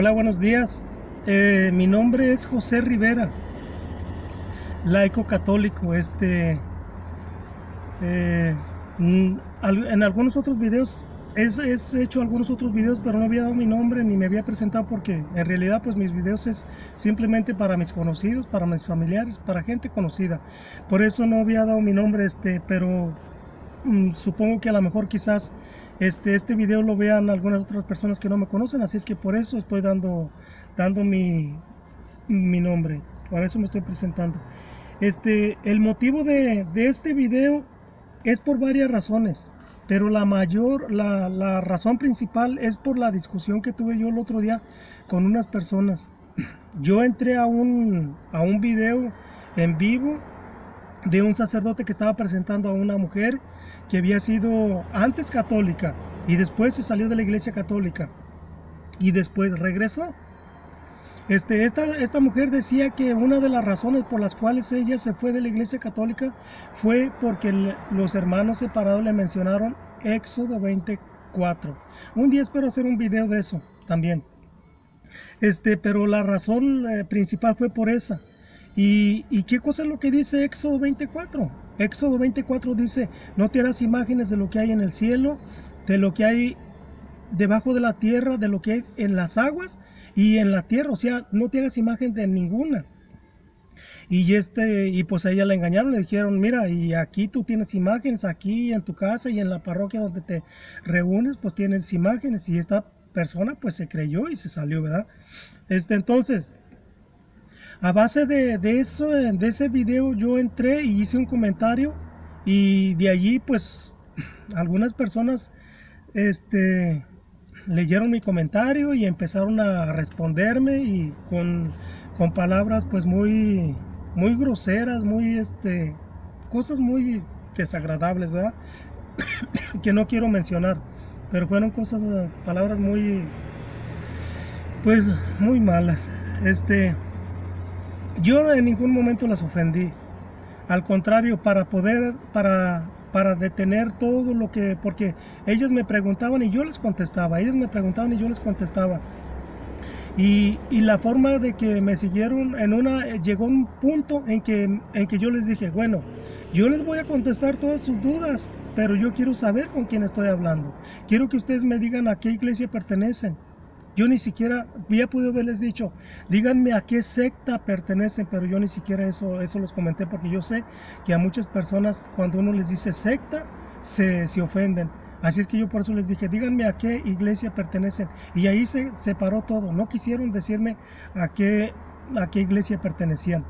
Hola, buenos días. Mi nombre es José Rivera, laico católico. Eh, en algunos otros videos, he hecho algunos otros videos, pero no había dado mi nombre ni me había presentado porque en realidad pues mis videos es simplemente para mis conocidos, para mis familiares, para gente conocida. Por eso no había dado mi nombre, pero supongo que a lo mejor quizás este video lo vean algunas otras personas que no me conocen, así es que por eso estoy dando mi nombre, por eso me estoy presentando. El motivo de este video es por varias razones, pero la razón principal es por la discusión que tuve yo el otro día con unas personas. Yo entré a un video en vivo de un sacerdote que estaba presentando a una mujer que había sido antes católica y después se salió de la iglesia católica y después regresó. Esta mujer decía que una de las razones por las cuales ella se fue de la iglesia católica fue porque los hermanos separados le mencionaron Éxodo 24. Un día espero hacer un video de eso también. Pero la razón principal fue por esa. ¿Y qué cosa es lo que dice Éxodo 24? Éxodo 24 dice: no te harás imágenes de lo que hay en el cielo, de lo que hay debajo de la tierra, de lo que hay en las aguas y en la tierra. O sea, no te hagas imagen de ninguna. Y pues a ella la engañaron, le dijeron: mira, y aquí tú tienes imágenes, aquí en tu casa y en la parroquia donde te reúnes, pues tienes imágenes. Y esta persona pues se creyó y se salió, ¿verdad? Entonces, a base de ese video yo entré y hice un comentario, y de allí pues algunas personas leyeron mi comentario y empezaron a responderme y con palabras pues muy groseras, cosas muy desagradables, ¿verdad? Que no quiero mencionar, pero fueron palabras pues muy malas. Yo en ningún momento las ofendí. Al contrario, para detener todo lo que, porque ellos me preguntaban y yo les contestaba, ellos me preguntaban y yo les contestaba. Y la forma de que me siguieron, llegó un punto en que yo les dije: bueno, yo les voy a contestar todas sus dudas, pero yo quiero saber con quién estoy hablando. Quiero que ustedes me digan a qué iglesia pertenecen. Yo ni siquiera había podido haberles dicho: díganme a qué secta pertenecen, pero yo ni siquiera eso los comenté, porque yo sé que a muchas personas cuando uno les dice secta se ofenden. Así es que yo por eso les dije: díganme a qué iglesia pertenecen. Y ahí se separó todo. No quisieron decirme a qué iglesia pertenecían.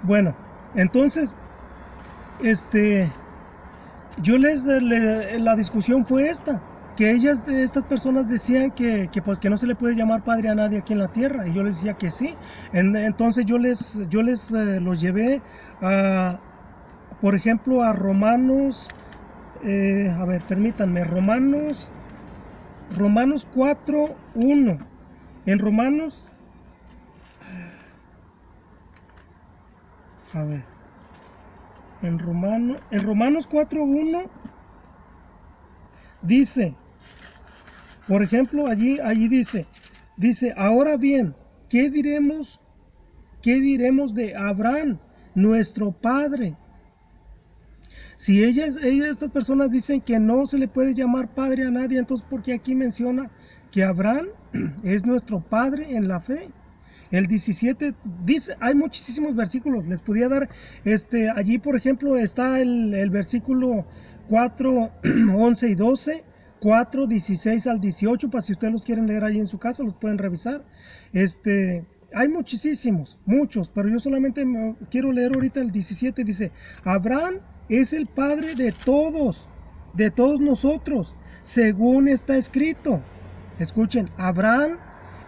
Bueno, entonces, la discusión fue esta, que estas personas decían que pues que no se le puede llamar padre a nadie aquí en la tierra, y yo les decía que sí. Entonces yo les los llevé a, por ejemplo, a Romanos, a ver, permítanme, Romanos 4:1. En Romanos, a ver, en Romanos 4:1 dice, por ejemplo, allí dice: ahora bien, ¿qué diremos de Abraham, nuestro padre? Si estas personas dicen que no se le puede llamar padre a nadie, entonces ¿por qué aquí menciona que Abraham es nuestro padre en la fe? El 17 dice, hay muchísimos versículos, les podía dar, allí por ejemplo está el versículo 4, 11 y 12, 4, 16 al 18, para si ustedes los quieren leer ahí en su casa, los pueden revisar. Hay muchos, pero yo solamente quiero leer ahorita el 17. Dice: Abraham es el padre de todos nosotros, según está escrito. Escuchen, Abraham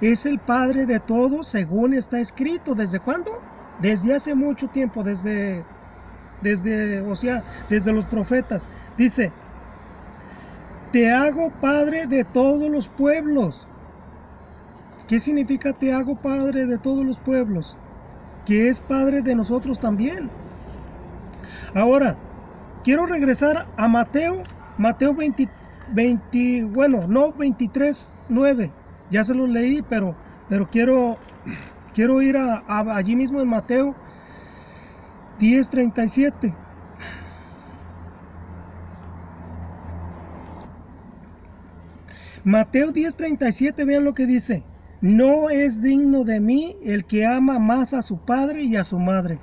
es el padre de todos según está escrito. ¿Desde cuándo? Desde hace mucho tiempo, desde los profetas. Dice: te hago padre de todos los pueblos. ¿Qué significa te hago padre de todos los pueblos? Que es padre de nosotros también. Ahora, quiero regresar a Mateo Mateo 20, bueno, no 23:9, ya se los leí, pero quiero ir allí mismo en Mateo 10:37. Mateo 10:37, vean lo que dice: no es digno de mí el que ama más a su padre y a su madre.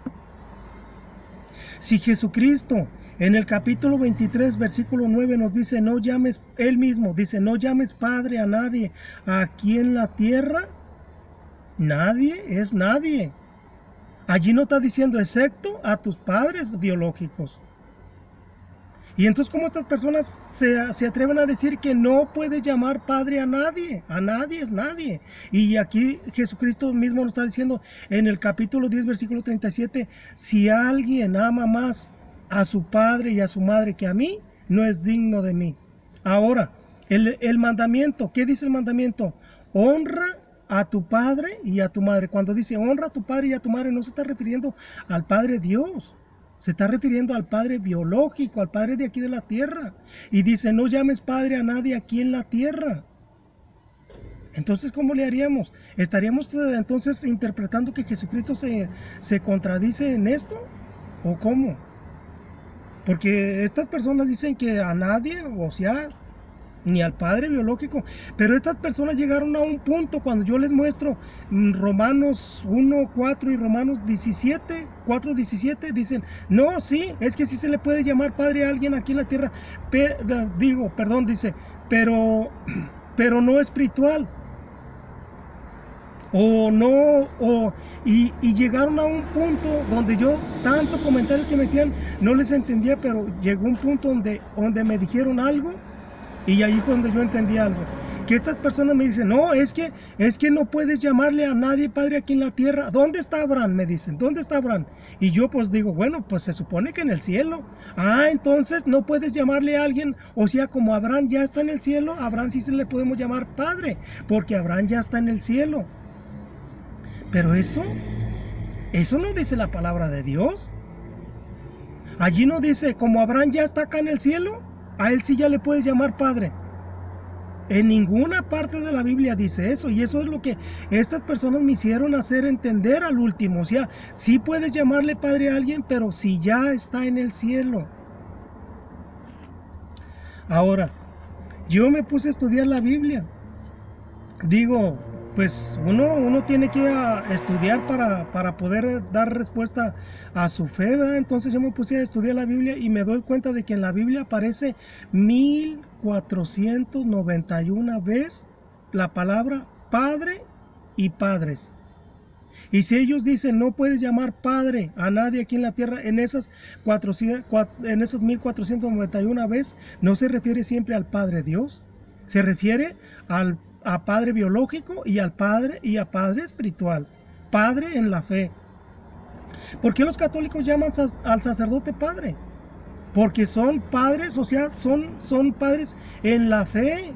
Si Jesucristo en el capítulo 23, versículo 9 nos dice, no llames, él mismo dice, no llames padre a nadie aquí en la tierra, nadie es nadie. Allí no está diciendo excepto a tus padres biológicos. Y entonces, ¿cómo estas personas se atreven a decir que no puedes llamar padre a nadie? A nadie es nadie. Y aquí Jesucristo mismo nos está diciendo en el capítulo 10, versículo 37, si alguien ama más a su padre y a su madre que a mí, no es digno de mí. Ahora, el mandamiento, ¿qué dice el mandamiento? Honra a tu padre y a tu madre. Cuando dice honra a tu padre y a tu madre, no se está refiriendo al Padre Dios. Se está refiriendo al padre biológico, al padre de aquí de la tierra. Y dice, no llames padre a nadie aquí en la tierra. Entonces, ¿cómo le haríamos? ¿Estaríamos entonces interpretando que Jesucristo se contradice en esto? ¿O cómo? Porque estas personas dicen que a nadie, o sea, ni al padre biológico, pero estas personas llegaron a un punto cuando yo les muestro Romanos 1:4 y Romanos 4:17, dicen, no, sí, es que sí se le puede llamar padre a alguien aquí en la tierra, dice, pero no espiritual, o no, y llegaron a un punto donde yo, tanto comentario que me decían, no les entendía, pero llegó un punto donde me dijeron algo. Y ahí cuando yo entendí algo, que estas personas me dicen, no, es que no puedes llamarle a nadie padre aquí en la tierra. ¿Dónde está Abraham? Me dicen, ¿dónde está Abraham? Y yo pues digo, bueno, pues se supone que en el cielo. Ah, entonces no puedes llamarle a alguien, o sea, como Abraham ya está en el cielo, a Abraham sí se le podemos llamar padre, porque Abraham ya está en el cielo. Pero eso no dice la palabra de Dios. Allí no dice, como Abraham ya está acá en el cielo, a él sí ya le puedes llamar padre. En ninguna parte de la Biblia dice eso, y eso es lo que estas personas me hicieron hacer entender al último. O sea, sí puedes llamarle padre a alguien, pero si ya está en el cielo. Ahora, yo me puse a estudiar la Biblia. Digo, pues uno tiene que estudiar para poder dar respuesta a su fe, ¿verdad? Entonces yo me puse a estudiar la Biblia y me doy cuenta de que en la Biblia aparece 1491 veces la palabra padre y padres. Y si ellos dicen no puedes llamar padre a nadie aquí en la tierra, en esas 1491 veces no se refiere siempre al Padre Dios, se refiere a padre biológico y a padre espiritual, padre en la fe. ¿Por qué los católicos llaman al sacerdote padre? Porque son padres, o sea, son padres en la fe,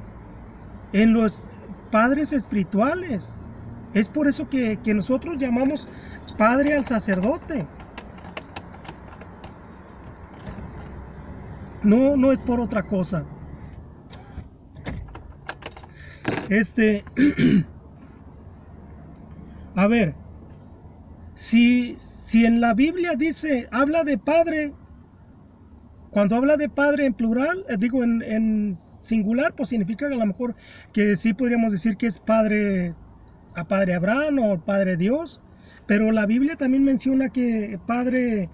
en los padres espirituales. Es por eso que nosotros llamamos padre al sacerdote. No es por otra cosa. A ver, si en la Biblia habla de padre, cuando habla de padre en plural, digo en singular, pues significa que a lo mejor que sí podríamos decir que es padre Abraham o padre Dios, pero la Biblia también menciona que padres.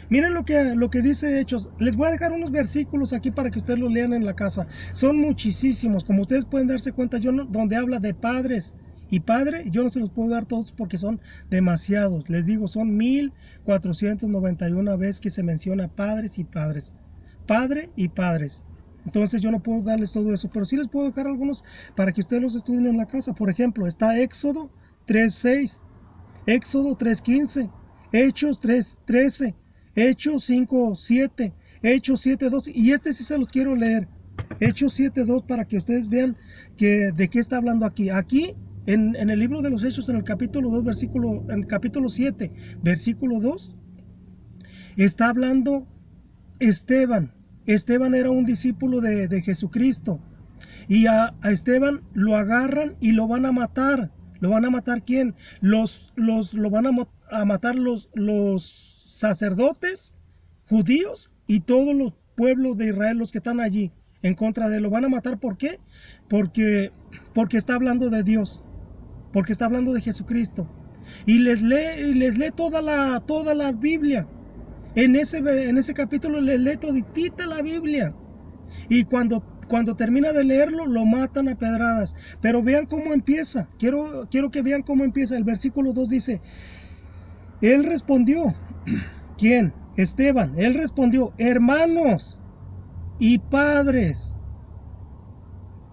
Miren lo que dice Hechos. Les voy a dejar unos versículos aquí para que ustedes los lean en la casa. Son muchísimos, como ustedes pueden darse cuenta, donde habla de padres y padre, yo no se los puedo dar todos porque son demasiados. Les digo, son 1491 veces que se menciona padres y padres. Padre y padres. Entonces yo no puedo darles todo eso, pero sí les puedo dejar algunos para que ustedes los estudien en la casa. Por ejemplo, está Éxodo 3:6, Éxodo 3:15, Hechos 3:13, Hechos 5:7, Hechos 7:2, y sí se los quiero leer. Hechos 7:2 para que ustedes vean de qué está hablando aquí. Aquí en el libro de los Hechos, en el capítulo 2, en el capítulo 7, versículo 2, está hablando Esteban. Esteban era un discípulo de Jesucristo. Y a Esteban lo agarran y lo van a matar. ¿Lo van a matar quién? Lo van a matar los sacerdotes judíos y todos los pueblos de Israel, los que están allí en contra de él. Lo van a matar, ¿por qué? Porque está hablando de Dios, porque está hablando de Jesucristo. Y les lee toda la Biblia. En ese capítulo les lee toditita la Biblia. Y cuando termina de leerlo, lo matan a pedradas. Pero vean cómo empieza. Quiero que vean cómo empieza. El versículo 2 dice, él respondió, ¿quién? Esteban. Él respondió, hermanos y padres,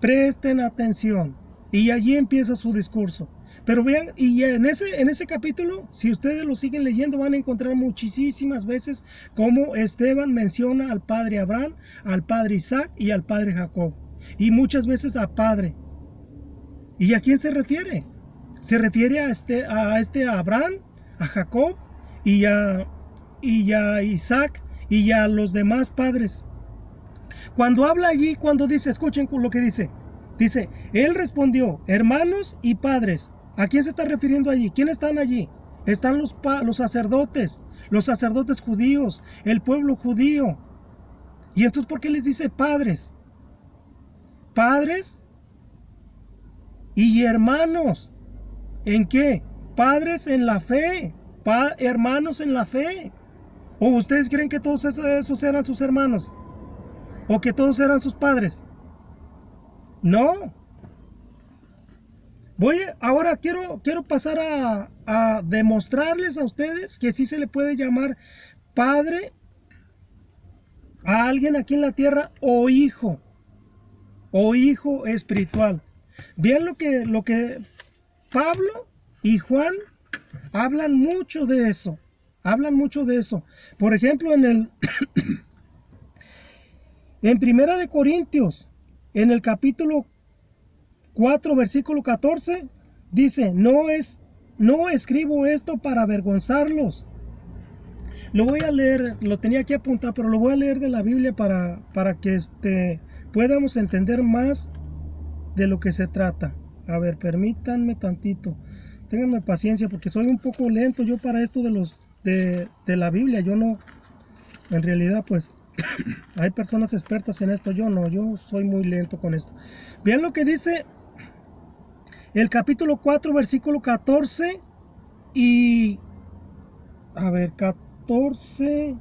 presten atención. Y allí empieza su discurso. Pero vean, y en ese capítulo, si ustedes lo siguen leyendo, van a encontrar muchísimas veces cómo Esteban menciona al padre Abraham, al padre Isaac y al padre Jacob. Y muchas veces a padre. ¿Y a quién se refiere? Se refiere a Abraham, a Jacob y a Isaac y a los demás padres. Cuando habla allí, cuando dice, escuchen lo que dice. Dice, él respondió, hermanos y padres. ¿A quién se está refiriendo allí? ¿Quiénes están allí? Están los sacerdotes judíos, el pueblo judío. Y entonces, ¿por qué les dice padres? Padres y hermanos. ¿En qué? Padres en la fe, hermanos en la fe. ¿O ustedes creen que todos esos eran sus hermanos? ¿O que todos eran sus padres? No. Ahora quiero pasar a demostrarles a ustedes que sí se le puede llamar padre a alguien aquí en la tierra o hijo espiritual. Vean lo que Pablo y Juan hablan mucho de eso. Por ejemplo, en Primera de Corintios, en el capítulo 4, versículo 14, dice, no escribo esto para avergonzarlos. Lo voy a leer, lo tenía aquí apuntado, pero lo voy a leer de la Biblia para que podamos entender más de lo que se trata. A ver, permítanme tantito. Ténganme paciencia porque soy un poco lento yo para esto de la Biblia. Yo no, en realidad pues hay personas expertas en esto, yo no, yo soy muy lento con esto. Vean lo que dice el capítulo 4, versículo 14 y... A ver, 14...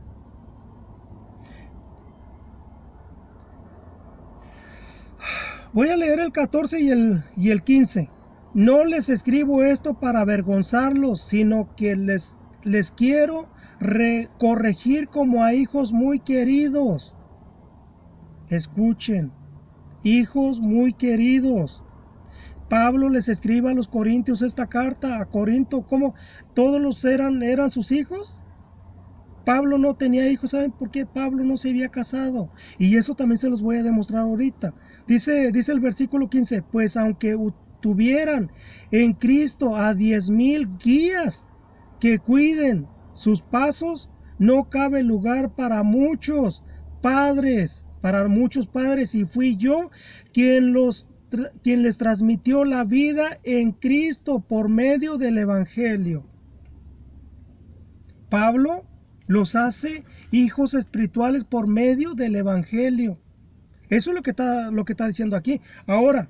Voy a leer el 14 y el 15. No les escribo esto para avergonzarlos, sino que les quiero corregir como a hijos muy queridos. Escuchen, hijos muy queridos. Pablo les escribe a los corintios esta carta, a Corinto, ¿cómo todos eran sus hijos? Pablo no tenía hijos, ¿saben por qué? Pablo no se había casado. Y eso también se los voy a demostrar ahorita. Dice el versículo 15, pues aunque tuvieran en Cristo a 10,000 guías que cuiden sus pasos, no cabe lugar para muchos padres, y fui yo quien les transmitió la vida en Cristo por medio del Evangelio. Pablo los hace hijos espirituales por medio del Evangelio. Eso es lo que está diciendo aquí. Ahora,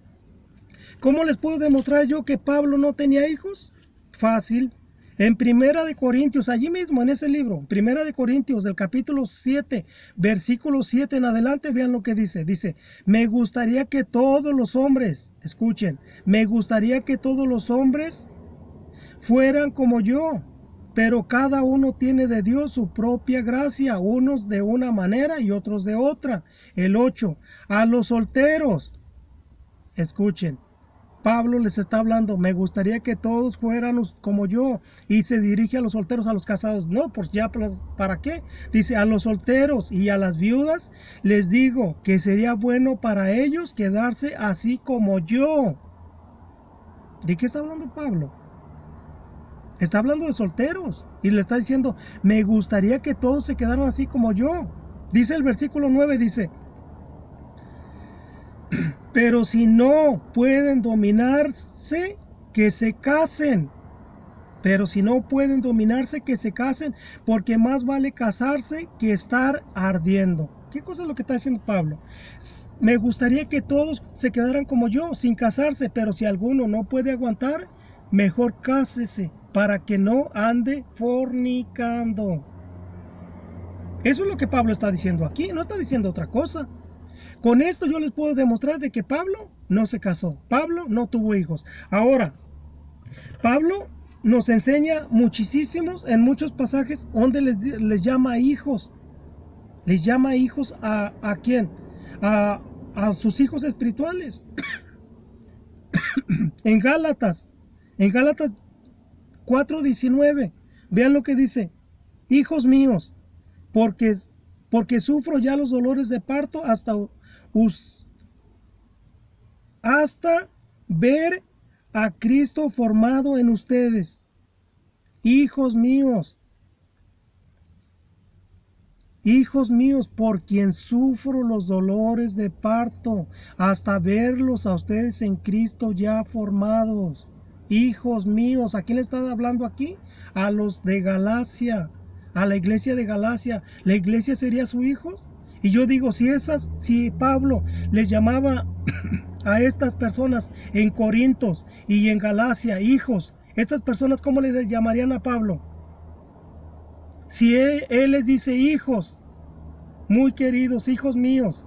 ¿cómo les puedo demostrar yo que Pablo no tenía hijos? Fácil. En Primera de Corintios, allí mismo en ese libro, Primera de Corintios, del capítulo 7, versículo 7 en adelante, vean lo que dice. Dice, me gustaría que todos los hombres, escuchen, me gustaría que todos los hombres fueran como yo, pero cada uno tiene de Dios su propia gracia, unos de una manera y otros de otra. El 8, a los solteros, escuchen, Pablo les está hablando, me gustaría que todos fueran como yo, y se dirige a los solteros, a los casados. No, pues ya, ¿para qué? Dice, a los solteros y a las viudas les digo que sería bueno para ellos quedarse así como yo. ¿De qué está hablando Pablo? Está hablando de solteros y le está diciendo, me gustaría que todos se quedaran así como yo. Dice el versículo 9, dice, pero si no pueden dominarse, que se casen. Pero si no pueden dominarse, que se casen, porque más vale casarse que estar ardiendo. ¿Qué cosa es lo que está diciendo Pablo? Me gustaría que todos se quedaran como yo, sin casarse, pero si alguno no puede aguantar, mejor cásese, para que no ande fornicando. Eso es lo que Pablo está diciendo aquí, no está diciendo otra cosa. Con esto yo les puedo demostrar de que Pablo no se casó, Pablo no tuvo hijos. Ahora, Pablo nos enseña muchísimos, en muchos pasajes, donde les llama hijos. Les llama hijos ¿a quién? A sus hijos espirituales. En Gálatas 4:19, vean lo que dice: hijos míos, porque sufro ya los dolores de parto hasta ver a Cristo formado en ustedes. Hijos míos, por quien sufro los dolores de parto, hasta verlos a ustedes en Cristo ya formados. Hijos míos, ¿a quién le está hablando aquí? A los de Galacia, a la iglesia de Galacia. ¿La iglesia sería su hijo? Y yo digo, si Pablo les llamaba a estas personas en Corintos y en Galacia hijos, estas personas, ¿cómo le llamarían a Pablo? Si él les dice hijos, muy queridos, hijos míos,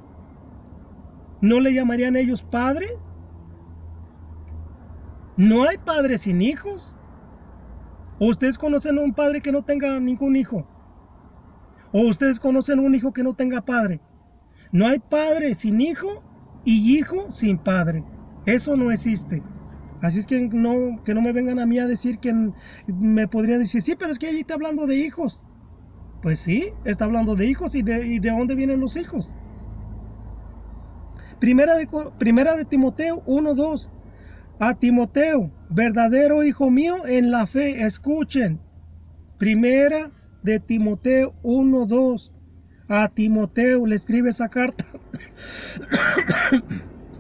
¿no le llamarían ellos padre? ¿No hay padre sin hijos? ¿O ustedes conocen a un padre que no tenga ningún hijo? ¿O ustedes conocen a un hijo que no tenga padre? No hay padre sin hijo y hijo sin padre. Eso no existe. Así es que no me vengan a mí a decir que me podrían decir, sí, pero es que ahí está hablando de hijos. Pues sí, está hablando de hijos. ¿Y de dónde vienen los hijos? Primera de Timoteo 1:2. A Timoteo, verdadero hijo mío en la fe. Escuchen. Primera de Timoteo 1:2. A Timoteo le escribe esa carta.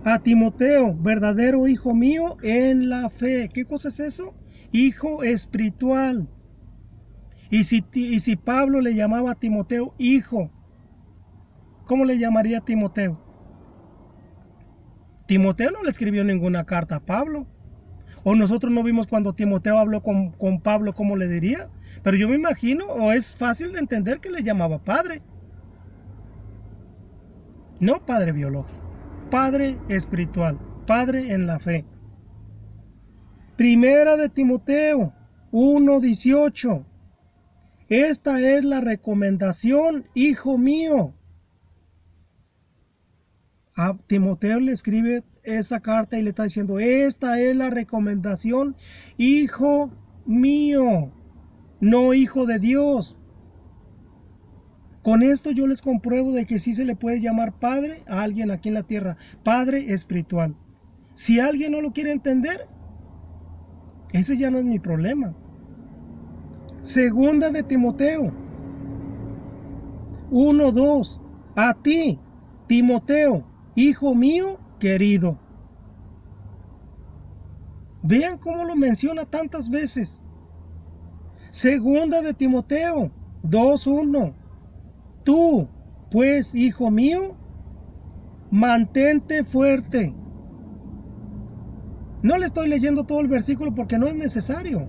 A Timoteo, verdadero hijo mío en la fe. ¿Qué cosa es eso? Hijo espiritual. Y si Pablo le llamaba a Timoteo hijo, ¿cómo le llamaría a Timoteo? Timoteo no le escribió ninguna carta a Pablo. O nosotros no vimos cuando Timoteo habló con Pablo, ¿cómo le diría? Pero yo me imagino, o es fácil de entender, que le llamaba padre. No padre biológico, padre espiritual, padre en la fe. Primera de Timoteo 1:18. Esta es la recomendación, hijo mío. A Timoteo le escribe esa carta y le está diciendo, esta es la recomendación, hijo mío, no hijo de Dios. Con esto yo les compruebo de que sí se le puede llamar padre a alguien aquí en la tierra, padre espiritual. Si alguien no lo quiere entender, ese ya no es mi problema. Segunda de Timoteo 1:2. A ti, Timoteo, hijo mío querido. Vean cómo lo menciona tantas veces. Segunda de Timoteo 2:1. Tú, pues, hijo mío, mantente fuerte. No le estoy leyendo todo el versículo porque no es necesario.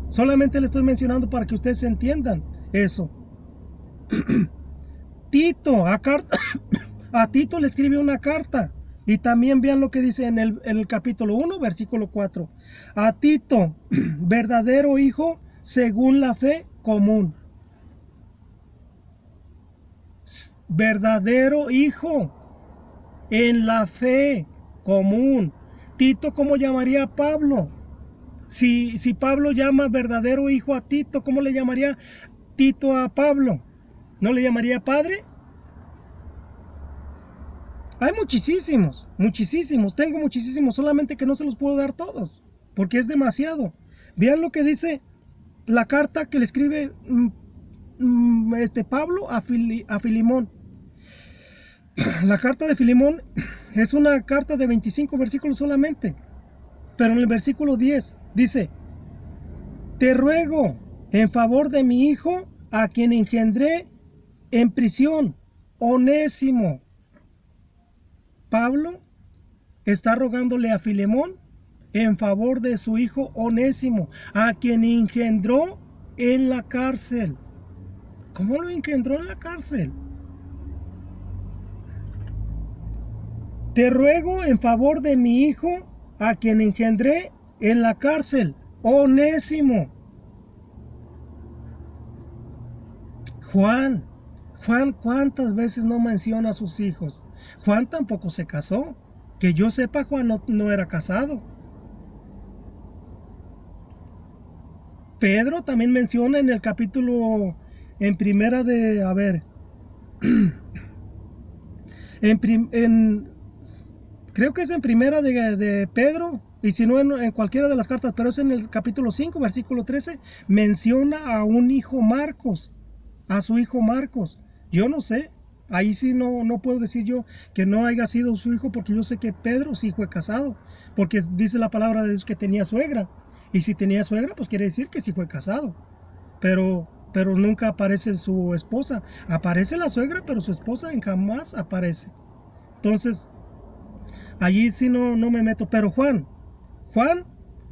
Solamente le estoy mencionando para que ustedes entiendan eso. Tito, a Tito le escribe una carta. Y también vean lo que dice en el capítulo 1, versículo 4. A Tito, verdadero hijo, según la fe común. Verdadero hijo en la fe común. Tito, ¿cómo llamaría a Pablo? Si Pablo llama verdadero hijo a Tito, ¿cómo le llamaría Tito a Pablo? ¿No le llamaría padre? Hay muchísimos, tengo muchísimos, solamente que no se los puedo dar todos, porque es demasiado. Vean lo que dice la carta que le escribe Pablo a Filemón. La carta de Filemón es una carta de 25 versículos solamente, pero en el versículo 10 dice: te ruego en favor de mi hijo, a quien engendré en prisión, Onésimo. Pablo está rogándole a Filemón en favor de su hijo Onésimo, a quien engendró en la cárcel. ¿Cómo lo engendró en la cárcel? Te ruego en favor de mi hijo, a quien engendré en la cárcel, Onésimo. Juan, ¿cuántas veces no menciona a sus hijos? Juan tampoco se casó. Que yo sepa, Juan no era casado. Pedro también menciona en el capítulo, en primera de, a ver, creo que es en primera de Pedro, y si no en cualquiera de las cartas, pero es en el capítulo 5, versículo 13, menciona a un hijo Marcos, a su hijo Marcos. Yo no sé, ahí sí no puedo decir yo que no haya sido su hijo, porque yo sé que Pedro sí fue casado, porque dice la palabra de Dios que tenía suegra, y si tenía suegra, pues quiere decir que sí fue casado, pero nunca aparece su esposa. Aparece la suegra, pero su esposa jamás aparece. Entonces, allí sí no me meto. Pero Juan,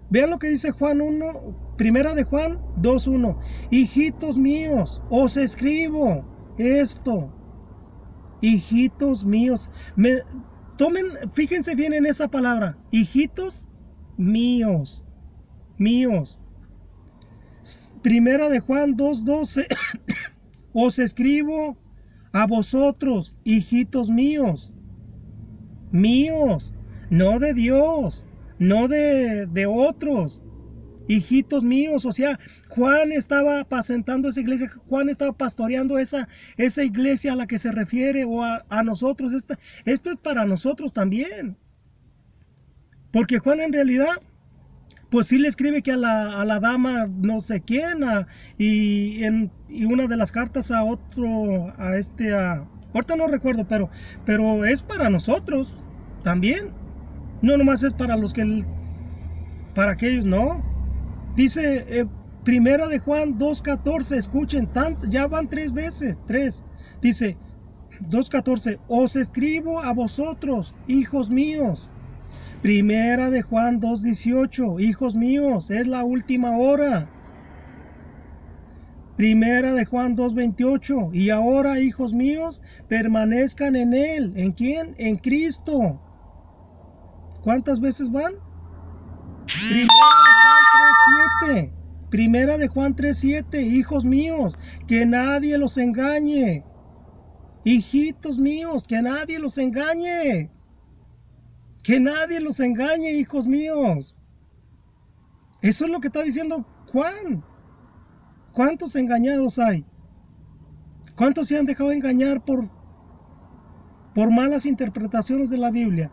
vean lo que dice Juan 1, primera de Juan 2:1. Hijitos míos, os escribo esto. Hijitos míos. Fíjense bien en esa palabra. Hijitos míos. Primera de Juan 2:12. Os escribo a vosotros, hijitos míos. Míos, no de Dios, no de otros, hijitos míos. O sea, Juan estaba apacentando esa iglesia, Juan estaba pastoreando esa iglesia a la que se refiere, o a nosotros. Esto es para nosotros también, porque Juan en realidad, pues sí le escribe que a la dama no sé quién, y una de las cartas a otro, ahorita no recuerdo, pero es para nosotros también. No nomás es para para aquellos, no. Dice primera de Juan 2:14, escuchen, ya van 3 veces, 3. Dice 2:14, os escribo a vosotros, hijos míos. Primera de Juan 2:18, hijos míos, es la última hora. Primera de Juan 2:28, y ahora, hijos míos, permanezcan en él. ¿En quién? En Cristo. ¿Cuántas veces van? Primera de Juan 3:7, hijos míos, que nadie los engañe. Hijitos míos, que nadie los engañe. Que nadie los engañe, hijos míos. Eso es lo que está diciendo Juan. ¿Cuántos engañados hay? ¿Cuántos se han dejado engañar por malas interpretaciones de la Biblia?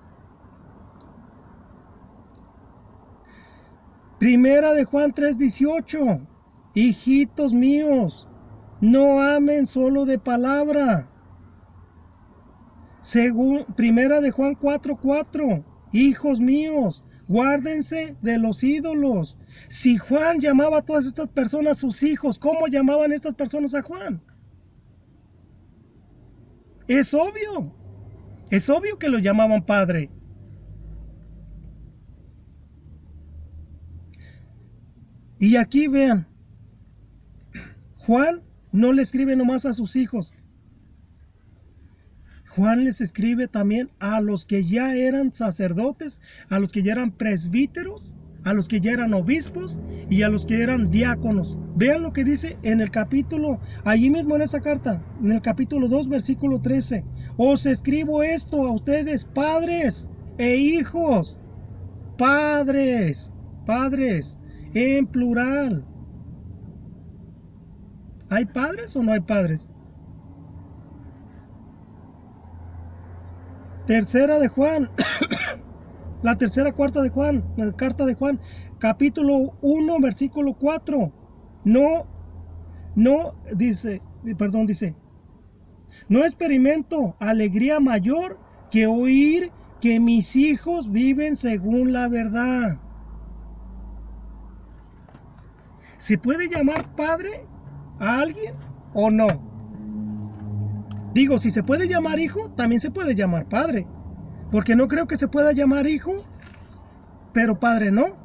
Primera de Juan 3:18. Hijitos míos, no amen solo de palabra. Primera de Juan 4:4. Hijos míos, guárdense de los ídolos. Si Juan llamaba a todas estas personas sus hijos, ¿cómo llamaban estas personas a Juan? Es obvio que lo llamaban padre. Y aquí vean, Juan no le escribe nomás a sus hijos. Juan les escribe también a los que ya eran sacerdotes, a los que ya eran presbíteros, a los que ya eran obispos y a los que eran diáconos. Vean lo que dice en el capítulo, allí mismo en esa carta, en el capítulo 2, versículo 13. Os escribo esto a ustedes, padres e hijos. Padres, en plural. ¿Hay padres o no hay padres? Tercera de Juan, la tercera carta de Juan, capítulo 1, versículo 4. no, dice, perdón, dice, no experimento alegría mayor que oír que mis hijos viven según la verdad. ¿Se puede llamar padre a alguien o no? Digo, si se puede llamar hijo, también se puede llamar padre. Porque no creo que se pueda llamar hijo, pero padre no.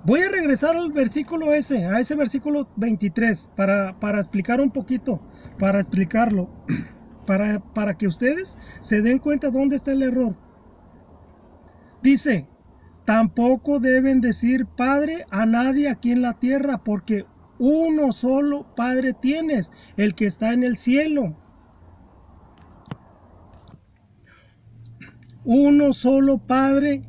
Voy a regresar al versículo ese, a ese versículo 23, para explicar un poquito, para explicarlo, para que ustedes se den cuenta dónde está el error. Dice, tampoco deben decir padre a nadie aquí en la tierra, porque uno solo Padre tienes, el que está en el cielo. Uno solo Padre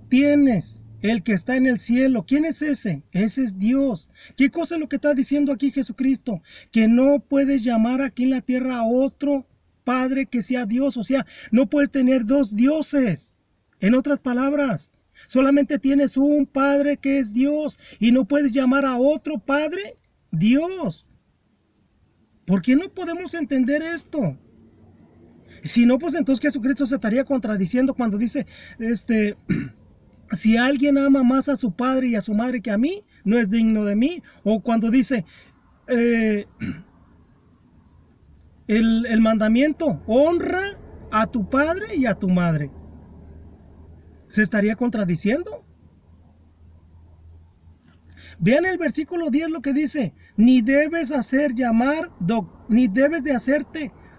tienes, el que está en el cielo. ¿Quién es ese? Ese es Dios. ¿Qué cosa es lo que está diciendo aquí Jesucristo? Que no puedes llamar aquí en la tierra a otro Padre que sea Dios. O sea, no puedes tener dos dioses. En otras palabras, solamente tienes un Padre que es Dios y no puedes llamar a otro Padre Dios. ¿Por qué no podemos entender esto? Si no, pues entonces Jesucristo se estaría contradiciendo cuando dice, si alguien ama más a su padre y a su madre que a mí, no es digno de mí. O cuando dice, el mandamiento, honra a tu padre y a tu madre. ¿Se estaría contradiciendo? Vean el versículo 10 lo que dice, ni debes de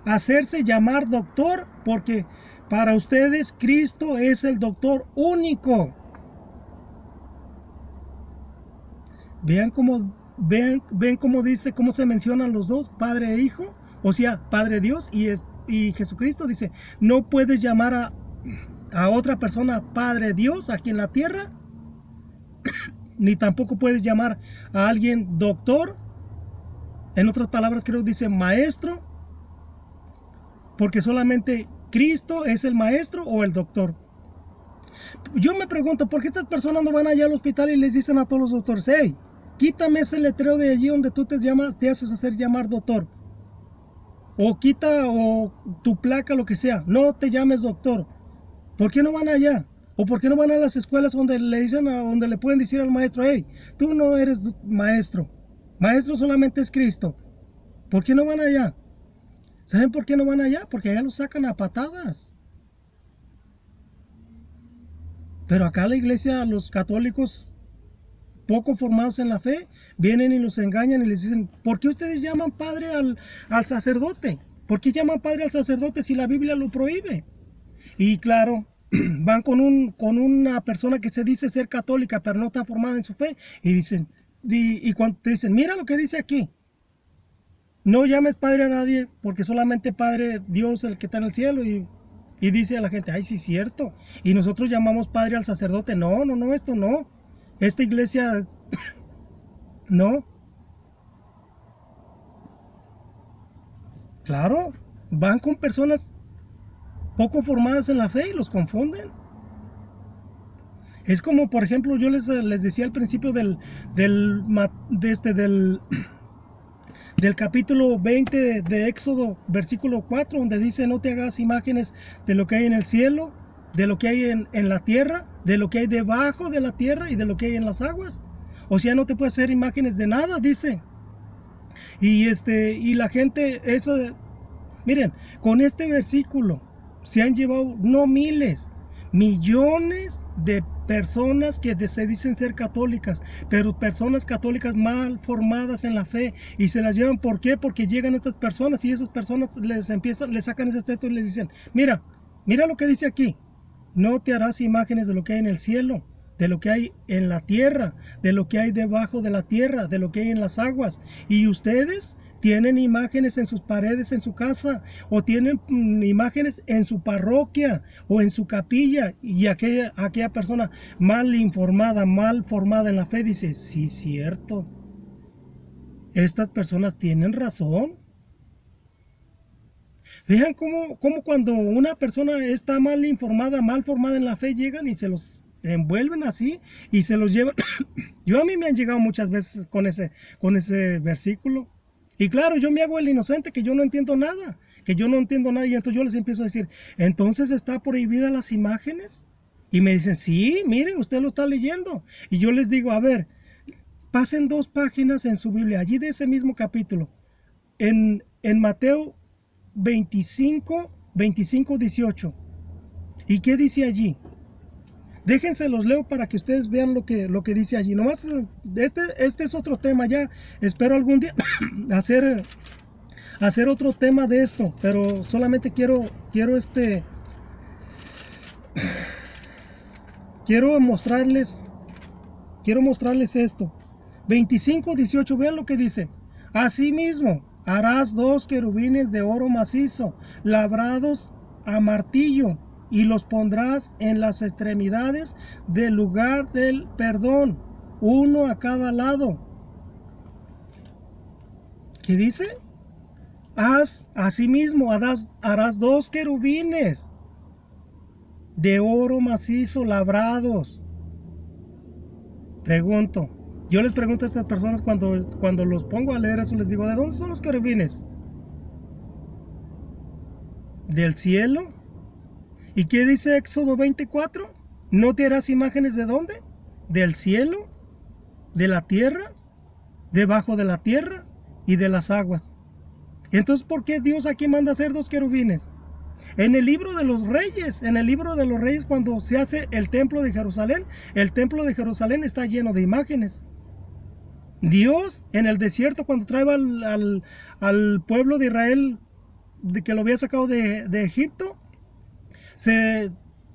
hacerse llamar doctor, porque para ustedes Cristo es el doctor único. Vean cómo dice, cómo se mencionan los dos, Padre e Hijo, o sea, Padre Dios y Jesucristo. Dice, no puedes llamar a otra persona Padre Dios aquí en la tierra, ni tampoco puedes llamar a alguien doctor. En otras palabras, creo que dice maestro, porque solamente Cristo es el maestro o el doctor. Yo me pregunto, ¿por qué estas personas no van allá al hospital y les dicen a todos los doctores, hey, quítame ese letrero de allí donde tú te haces hacer llamar doctor? O quita tu placa, lo que sea, no te llames doctor. ¿Por qué no van allá? ¿O por qué no van a las escuelas donde donde le pueden decir al maestro, hey, tú no eres maestro, maestro solamente es Cristo? ¿Por qué no van allá? ¿Saben por qué no van allá? Porque allá los sacan a patadas. Pero acá la iglesia, los católicos poco formados en la fe, vienen y los engañan y les dicen, ¿por qué ustedes llaman padre al sacerdote? ¿Por qué llaman padre al sacerdote si la Biblia lo prohíbe? Y claro, van con una persona que se dice ser católica, pero no está formada en su fe, y dicen, y cuando te dicen, mira lo que dice aquí, no llames padre a nadie, porque solamente Padre Dios el que está en el cielo, y dice a la gente, ay, sí es cierto, y nosotros llamamos padre al sacerdote. No, no, no, esto no, esta iglesia, no, claro, van con personas poco formadas en la fe y los confunden. Es como, por ejemplo, yo les decía al principio del capítulo 20 de Éxodo, versículo 4, donde dice, no te hagas imágenes de lo que hay en el cielo, de lo que hay en la tierra, de lo que hay debajo de la tierra y de lo que hay en las aguas. O sea, no te puedes hacer imágenes de nada, dice. Y la gente, miren, con este versículo se han llevado no miles, millones de personas que se dicen ser católicas, pero personas católicas mal formadas en la fe, y se las llevan. ¿Por qué? Porque llegan estas personas y esas personas les sacan ese texto y les dicen, mira lo que dice aquí, no te harás imágenes de lo que hay en el cielo, de lo que hay en la tierra, de lo que hay debajo de la tierra, de lo que hay en las aguas. Y ustedes tienen imágenes en sus paredes en su casa, o tienen imágenes en su parroquia o en su capilla, y aquella persona mal informada, mal formada en la fe dice, sí, cierto, estas personas tienen razón. Vean cómo cuando una persona está mal informada, mal formada en la fe, llegan y se los envuelven así y se los llevan Yo a mí me han llegado muchas veces con ese versículo. Y claro, yo me hago el inocente, que yo no entiendo nada, que yo no entiendo nada. Y entonces yo les empiezo a decir, ¿entonces está prohibida las imágenes? Y me dicen, sí, mire, usted lo está leyendo. Y yo les digo, a ver, pasen 2 páginas en su Biblia, allí de ese mismo capítulo, en Mateo 25, 18. ¿Y qué dice allí? Déjense los leo para que ustedes vean lo que dice allí. Nomás, este es otro tema ya. Espero algún día hacer otro tema de esto, pero solamente quiero mostrarles esto. 25, 18, vean lo que dice. Asimismo, harás 2 querubines de oro macizo, labrados a martillo, y los pondrás en las extremidades del lugar del perdón, uno a cada lado. ¿Qué dice? Asimismo, harás 2 querubines de oro macizo, labrados. Pregunto, yo les pregunto a estas personas cuando los pongo a leer eso, les digo, ¿de dónde son los querubines? ¿Del cielo? ¿Y qué dice Éxodo 24? ¿No te harás imágenes de dónde? ¿Del cielo? ¿De la tierra? ¿Debajo de la tierra? Y de las aguas. Entonces, ¿por qué Dios aquí manda hacer 2 querubines? En el libro de los reyes, cuando se hace el templo de Jerusalén está lleno de imágenes. Dios en el desierto, cuando trae al pueblo de Israel, que lo había sacado de Egipto, se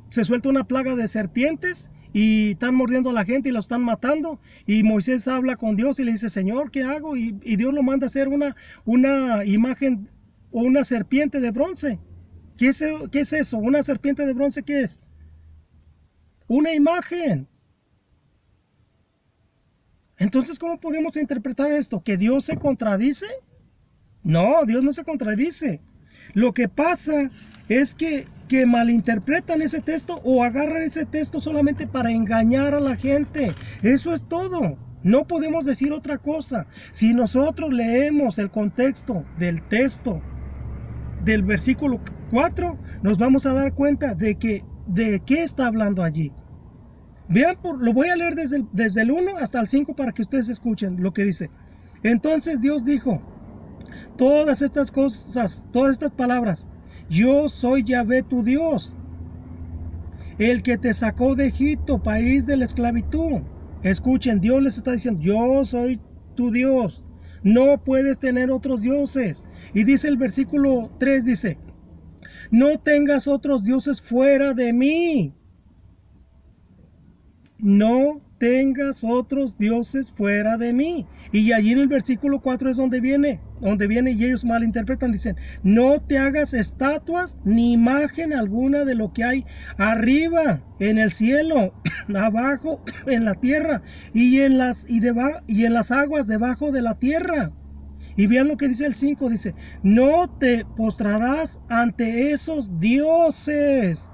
suelta una plaga de serpientes y están mordiendo a la gente y lo están matando, y Moisés habla con Dios y le dice, Señor, ¿qué hago? Y Dios lo manda a hacer una imagen o una serpiente de bronce. ¿Qué es eso? ¿Una serpiente de bronce qué es? Una imagen. Entonces, ¿cómo podemos interpretar esto? ¿Que Dios se contradice? No, Dios no se contradice. Lo que pasa es que malinterpretan ese texto o agarran ese texto solamente para engañar a la gente. Eso es todo. No podemos decir otra cosa. Si nosotros leemos el contexto del texto del versículo 4, nos vamos a dar cuenta de qué está hablando allí. Vean, lo voy a leer desde el 1 hasta el 5 para que ustedes escuchen lo que dice. Entonces Dios dijo, todas estas cosas, todas estas palabras, yo soy Yahvé tu Dios, el que te sacó de Egipto, país de la esclavitud. Escuchen, Dios les está diciendo, yo soy tu Dios, no puedes tener otros dioses. Y dice el versículo 3, dice, no tengas otros dioses fuera de mí. No tengas otros dioses fuera de mí. Y allí en el versículo 4 es donde viene y ellos malinterpretan, dicen, no te hagas estatuas ni imagen alguna de lo que hay arriba en el cielo, abajo en la tierra y en las aguas debajo de la tierra. Y vean lo que dice el 5, dice, no te postrarás ante esos dioses.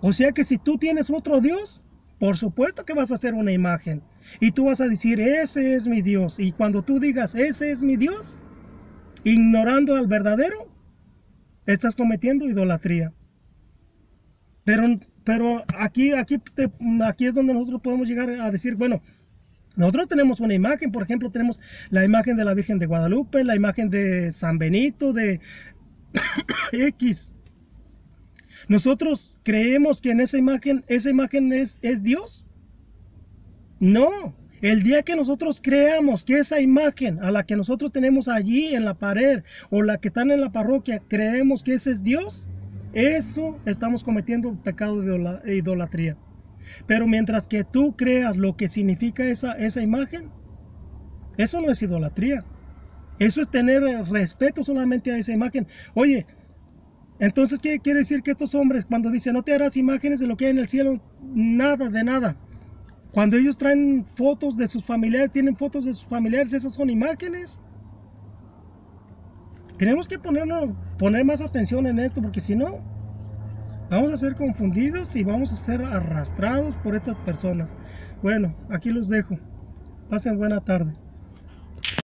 O sea que si tú tienes otro Dios, por supuesto que vas a hacer una imagen. Y tú vas a decir, ese es mi Dios. Y cuando tú digas, ese es mi Dios, ignorando al verdadero, estás cometiendo idolatría. Pero aquí es donde nosotros podemos llegar a decir, bueno, nosotros tenemos una imagen, por ejemplo, tenemos la imagen de la Virgen de Guadalupe, la imagen de San Benito, de X. ¿Nosotros creemos que en esa imagen es Dios? No. El día que nosotros creamos que esa imagen a la que nosotros tenemos allí en la pared o la que están en la parroquia, creemos que ese es Dios, eso estamos cometiendo un pecado de idolatría. Pero mientras que tú creas lo que significa esa imagen, eso no es idolatría. Eso es tener respeto solamente a esa imagen. Oye, entonces, ¿qué quiere decir? Que estos hombres, cuando dicen, no te harás imágenes de lo que hay en el cielo, nada de nada. Cuando ellos traen fotos de sus familiares, tienen fotos de sus familiares, esas son imágenes. Tenemos que poner más atención en esto, porque si no, Vamos a ser confundidos y vamos a ser arrastrados por estas personas. Bueno, aquí los dejo. Pasen buena tarde.